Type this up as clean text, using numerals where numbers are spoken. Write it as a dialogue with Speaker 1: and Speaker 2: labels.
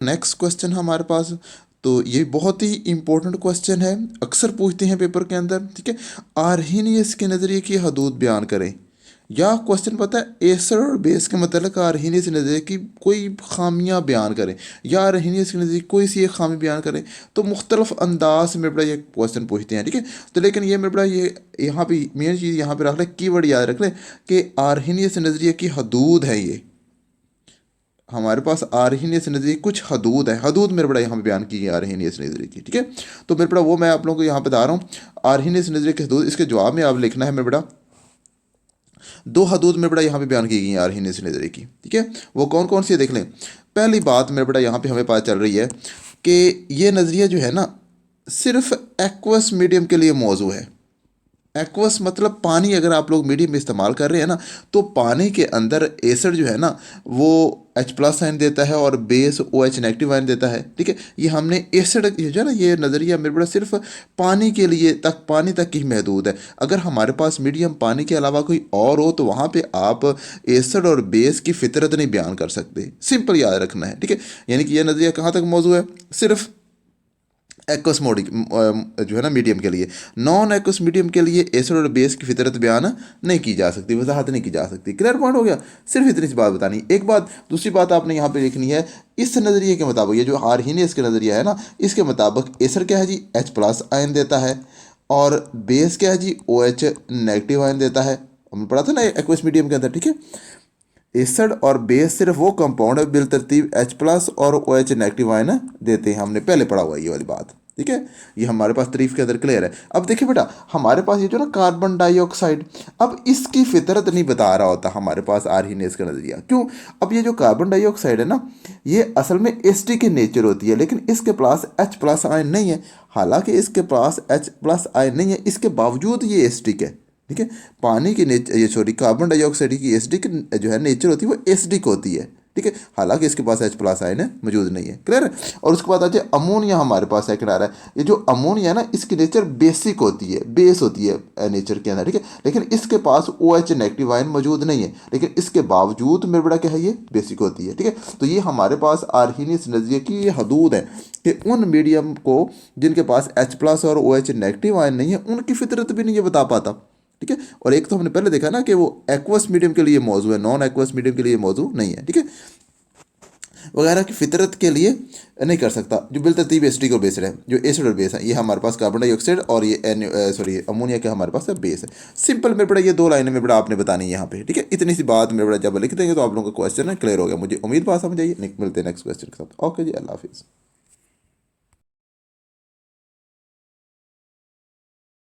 Speaker 1: Next question हमारे पास, तो ये बहुत ही इंपॉर्टेंट क्वेश्चन है, अक्सर पूछते हैं पेपर के अंदर, ठीक है। आर्हीनियस के नज़रिए की हदूद बयान करें। या क्वेश्चन पता है एसर और बेस के मतलब आर्हीनियस के नज़रिए की कोई खामियां बयान करें, या आर्हीनियस के नज़रिए कोई सी एक खामी बयान करें। तो मुख्तलिफ अंदाज में बड़ा ये क्वेश्चन पूछते हैं, ठीक है। तो लेकिन ये मेरे बड़ा ये यहाँ पे मेन चीज़ यहाँ पे रख लें, कीवर्ड याद रख लें कि आर्हीनियस नज़रिए की हदूद है ये। हमारे पास आर्हीनियस नज़रिए कुछ हदूद है, हदूद मेरे बड़ा यहाँ पे बयान की है आर्हीनियस नज़रिए की, ठीक है। तो मेरे बड़ा वो मैं आप लोगों को यहाँ बता रहा हूँ आर्हीनियस नज़रिए की हदूद। इसके जवाब में आप लिखना है मेरे बड़ा दो हदूद मेरे बड़ा यहाँ पे बयान की गई हैं आर्हीनियस नज़रिए की, ठीक है। वो कौन कौन सी है देख लें। पहली बात मेरे बड़ा यहाँ पे हमें पता चल रही है कि ये नज़रिया जो है ना सिर्फ एक्वस मीडियम के लिए मौजू है। एक्वस मतलब पानी, अगर आप लोग मीडियम में इस्तेमाल कर रहे हैं ना, तो पानी के अंदर एसिड जो है ना वो H+ आयन देता है और बेस OH नेगेटिव आयन देता है, ठीक है। ये हमने एसिड जो है ना, ये नज़रिया मेरे बड़ा सिर्फ पानी के लिए तक, पानी तक ही महदूद है। अगर हमारे पास मीडियम पानी के अलावा कोई और हो तो वहाँ पे आप एसिड और बेस की फितरत नहीं बयान कर सकते, सिंपल याद रखना है, ठीक है। यानी कि यह नज़रिया कहाँ तक मौजूद है, सिर्फ एक्वस मोड जो है ना मीडियम के लिए। नॉन एक्वस मीडियम के लिए एसिड और बेस की फितरत बयान नहीं की जा सकती, वजाहत नहीं की जा सकती। क्लियर पॉइंट हो गया, सिर्फ इतनी सी बात बतानी। एक बात, दूसरी बात आपने यहाँ पे लिखनी है, इस नज़रिए के मुताबिक, ये जो आर्हीनियस का नज़रिया है ना, इसके मुताबिक एसिड क्या है जी H+ आयन देता है, और बेस क्या है जी OH नेगेटिव आयन देता है। हमने पढ़ा था ना एक्वस मीडियम के अंदर, ठीक है। एसिड और बेस सिर्फ वो कंपाउंड है बिल तरतीब H+ और OH नेगेटिव आयन देते हैं, हमने पहले पढ़ा हुआ है ये वाली बात, ठीक है। ये हमारे पास तारीफ के अंदर क्लियर है। अब देखिए बेटा, हमारे पास ये जो ना कार्बन डाइऑक्साइड, अब इसकी फितरत नहीं बता रहा होता हमारे पास आर्हीनियस का नज़रिया। क्यों? अब ये जो कार्बन डाइऑक्साइड है ना, ये असल में एसिडिक की नेचर होती है, लेकिन इसके पास H+ आयन नहीं है। हालांकि इसके पास H+ आयन नहीं है, इसके बावजूद ये एसिडिक है, ठीक है। पानी की नेचर, ये सॉरी, कार्बन डाइऑक्साइड की एसिडिक जो है नेचर होती है वो एसिडिक होती है, ठीक है। हालांकि इसके पास H+ आयन मौजूद नहीं है। क्लियर है। और उसके बाद आ जाए अमोनिया, हमारे पास सेकंड आ रहा है। ये जो अमोनिया है ना, इसकी नेचर बेसिक होती है, बेस होती है नेचर के अंदर, ठीक है। लेकिन इसके पास OH नेगेटिव आयन मौजूद नहीं है, लेकिन इसके बावजूद मेरे बड़ा क्या है, ये बेसिक होती है, ठीक है। तो ये हमारे पास आर्हीनियस नज़रिए की ये हदूद है कि उन मीडियम को जिनके पास H+ और OH नेगेटिव आयन नहीं है, उनकी फितरत भी नहीं ये बता पाता, ठीक है। और एक तो हमने पहले देखा ना कि वो एक्वस मीडियम के लिए मौजू है, नॉन एक्वस मीडियम के लिए मौजू नहीं है, ठीक है, वगैरह की फितरत के लिए नहीं कर सकता। जो बिलतरतीब एसिडिक और बेस्ड है, जो एसिड और बेस है, ये हमारे पास कार्बन डाइऑक्साइड और ये सॉरी अमोनिया के हमारे पास बेस है। सिंपल मेरे बड़ा ये दो लाइनें में बड़ा आपने बतानी है यहाँ पे, ठीक है। इतनी सी बात मेरे बड़ा जब लिख देंगे तो आप लोगों का क्वेश्चन है क्लियर हो गया। मुझे उम्मीद बात समझ आइए। मिलते हैं नेक्स्ट क्वेश्चन के साथ। ओके जी, अल्लाह हाफिज़।